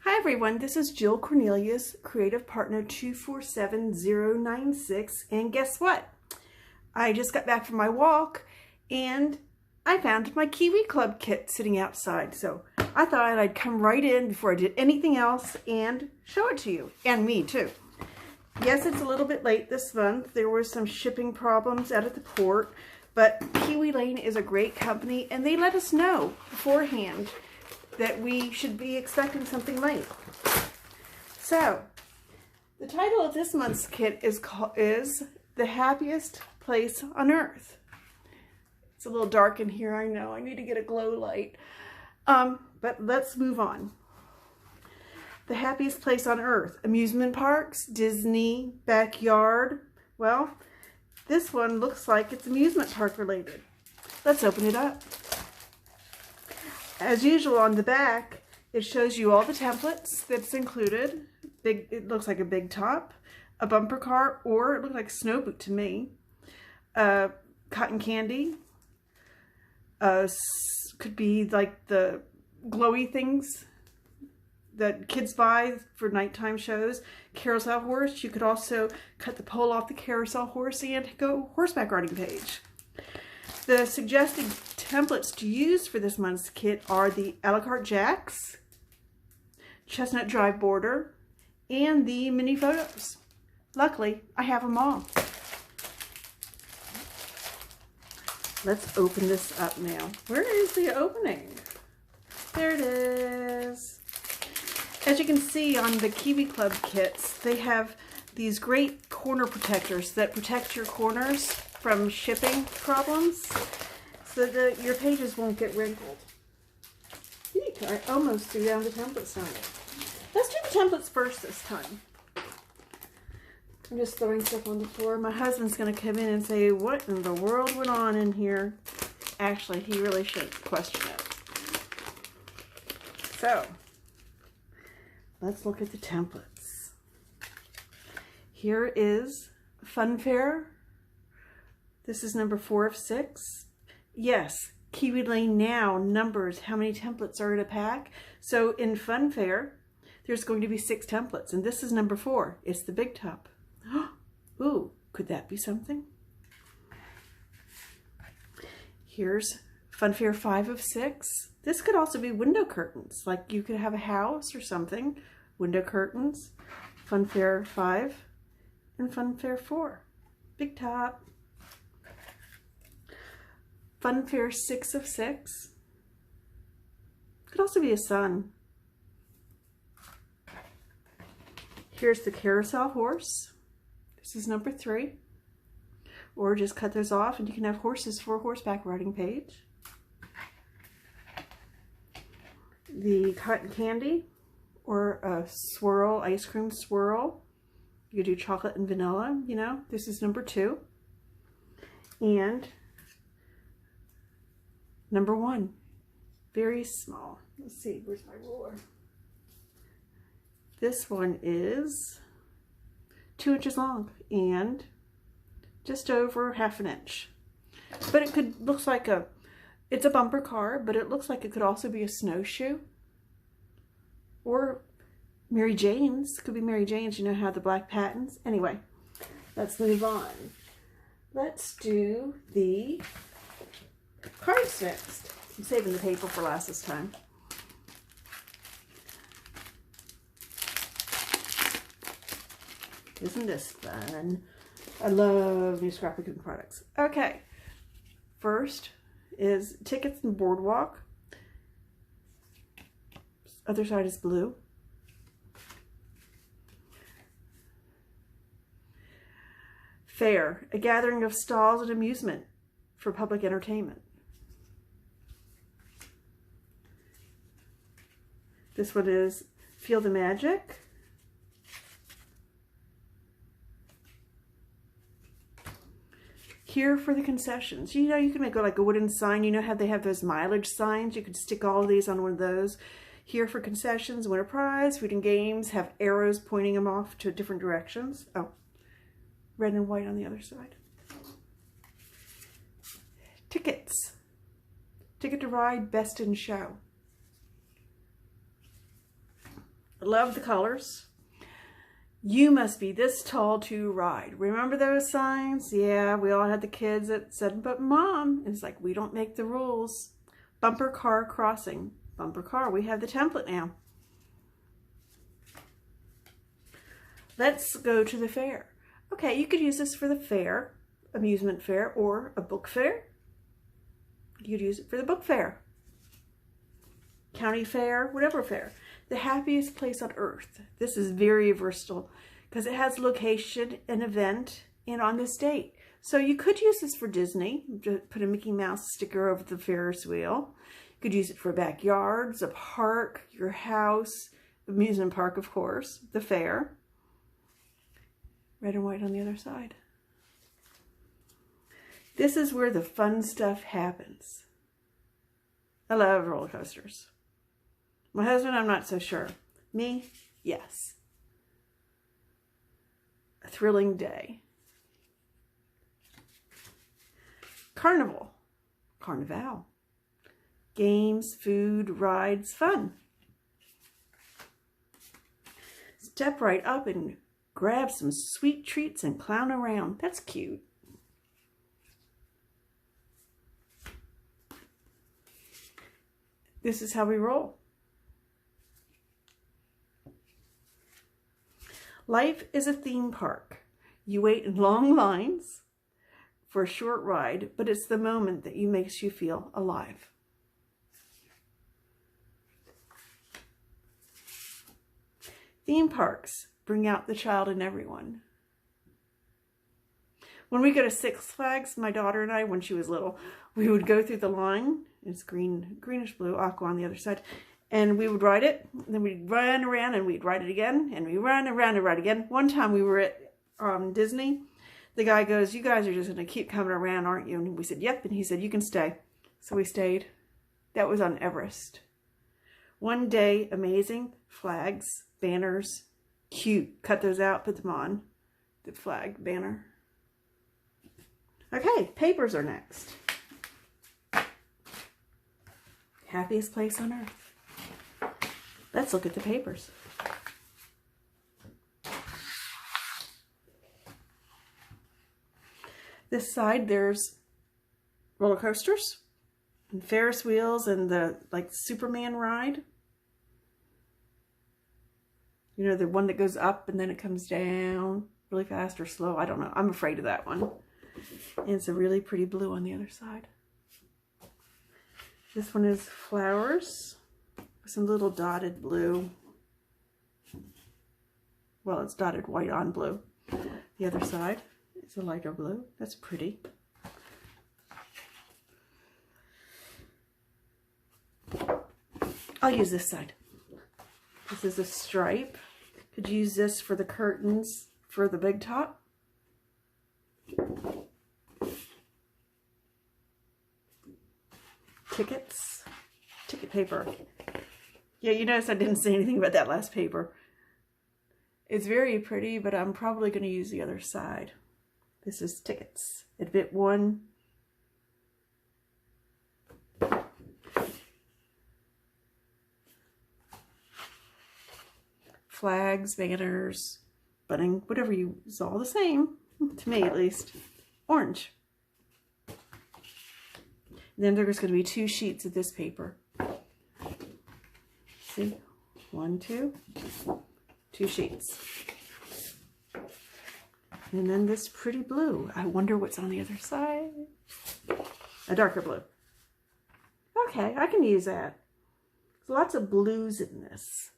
Hi everyone, this is Jill Cornelius, Creative Partner 247096, and guess what? I just got back from my walk and I found my Kiwi Club kit sitting outside, so I thought I'd come right in before I did anything else and show it to you, and me too. Yes, it's a little bit late this month. There were some shipping problems out at the port, but Kiwi Lane is a great company and they let us know beforehand that we should be expecting something late. So, the title of this month's kit is The Happiest Place on Earth. It's a little dark in here, I know. I need to get a glow light. But let's move on. The Happiest Place on Earth. Amusement parks, Disney, backyard. Well, this one looks like it's amusement park related. Let's open it up. As usual, on the back, it shows you all the templates that's included. It looks like a big top, a bumper car, or it looked like a snow boot to me. Cotton candy. Could be like the glowy things that kids buy for nighttime shows. Carousel horse. You could also cut the pole off the carousel horse and go horseback riding page. The suggested templates to use for this month's kit are the a la carte jacks, chestnut drive border, and the mini photos. Luckily, I have them all. Let's open this up now. Where is the opening? There it is. As you can see on the Kiwi Club kits, they have these great corner protectors that protect your corners from shipping problems so that your pages won't get wrinkled. Eek, I almost threw down the templates on it. Let's do the templates first this time. I'm just throwing stuff on the floor. My husband's going to come in and say, what in the world went on in here? Actually, he really should question it. So, let's look at the templates. Here is Funfair. This is number 4 of 6. Yes, Kiwi Lane now numbers how many templates are in a pack. So in Funfair, there's going to be 6 templates, and this is number 4. It's the big top. Ooh, could that be something? Here's Funfair 5 of 6. This could also be window curtains, like you could have a house or something. Window curtains, Funfair 5, and Funfair 4. Big top. Funfair 6 of 6. Could also be a sun. Here's the carousel horse. This is number 3. Or just cut those off and you can have horses for a horseback riding page. The cotton candy or a swirl, ice cream swirl. You could do chocolate and vanilla, you know. This is number 2. And number 1, very small. Let's see, where's my ruler? This one is 2 inches long and just over ½ an inch. But it looks like it's a bumper car, but it looks like it could also be a snowshoe. Or Mary Jane's, could be Mary Jane's, you know how the black patents. Anyway, let's move on. Let's do the cards next. I'm saving the paper for last this time. Isn't this fun? I love new scrapbooking products. Okay, first is tickets and boardwalk. Other side is blue. Fair, a gathering of stalls and amusement for public entertainment. This one is Feel the Magic. Here for the concessions. You know, you can make like a wooden sign. You know how they have those mileage signs? You could stick all of these on one of those. Here for concessions, win a prize, food and games, have arrows pointing them off to different directions. Oh, red and white on the other side. Tickets. Ticket to Ride, Best in Show. Love the colors. You must be this tall to ride. Remember those signs? Yeah, we all had the kids that said, but Mom. And it's like, we don't make the rules. Bumper car crossing. Bumper car. We have the template now. Let's go to the fair. Okay, you could use this for the fair, amusement fair, or a book fair. You could use it for the book fair, county fair, whatever fair. The happiest place on earth. This is very versatile because it has location, an event, and on this date. So you could use this for Disney. Put a Mickey Mouse sticker over the Ferris wheel. You could use it for backyards, a park, your house, amusement park, of course, the fair. Red and white on the other side. This is where the fun stuff happens. I love roller coasters. My husband, I'm not so sure. Me, yes. A thrilling day. Carnival. Carnival. Games, food, rides, fun. Step right up and grab some sweet treats and clown around. That's cute. This is how we roll. Life is a theme park. You wait in long lines for a short ride, but it's the moment that makes you feel alive. Theme parks bring out the child in everyone. When we go to Six Flags, my daughter and I, when she was little, we would go through the line. It's greenish blue, aqua on the other side. And we would ride it. Then we'd run around and we'd ride it again. And we run around and ride again. One time we were at Disney. The guy goes, you guys are just going to keep coming around, aren't you? And we said, yep. And he said, you can stay. So we stayed. That was on Everest. One day, amazing. Flags, banners, cute. Cut those out, put them on. The flag, banner. Okay, papers are next. Happiest place on earth. Let's look at the papers. This side, there's roller coasters and Ferris wheels and the Superman ride. You know, the one that goes up and then it comes down really fast or slow. I don't know. I'm afraid of that one. And it's a really pretty blue on the other side. This one is flowers with some little dotted blue. Well, it's dotted white on blue. The other side is a lighter blue. That's pretty. I'll use this side. This is a stripe. Could use this for the curtains for the big top. Tickets. Ticket paper. Yeah, you notice I didn't say anything about that last paper. It's very pretty, but I'm probably going to use the other side. This is tickets. Admit 1. Flags, banners, bunting, whatever you, it's all the same, to me at least. Orange. Then there's going to be 2 sheets of this paper. See? 1, 2. 2 sheets. And then this pretty blue. I wonder what's on the other side. A darker blue. Okay, I can use that. There's lots of blues in this.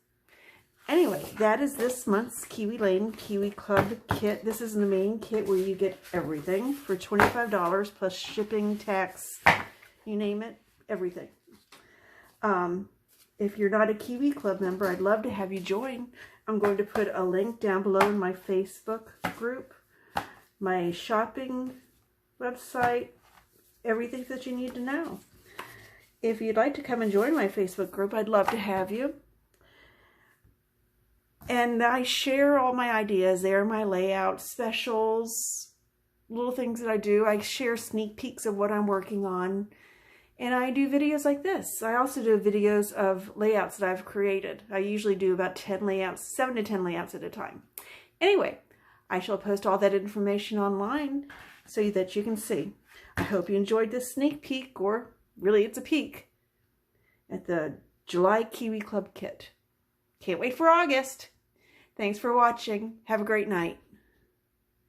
Anyway, that is this month's Kiwi Lane Kiwi Club kit. This is the main kit where you get everything for $25 plus shipping, tax, you name it, everything. If you're not a Kiwi Club member, I'd love to have you join. I'm going to put a link down below in my Facebook group, my shopping website, everything that you need to know. If you'd like to come and join my Facebook group, I'd love to have you. And I share all my ideas there, my layout, specials, little things that I do. I share sneak peeks of what I'm working on. And I do videos like this. I also do videos of layouts that I've created. I usually do about 10 layouts, 7 to 10 layouts at a time. Anyway, I shall post all that information online so that you can see. I hope you enjoyed this sneak peek, or really it's a peek, at the July Kiwi Club kit. Can't wait for August. Thanks for watching. Have a great night.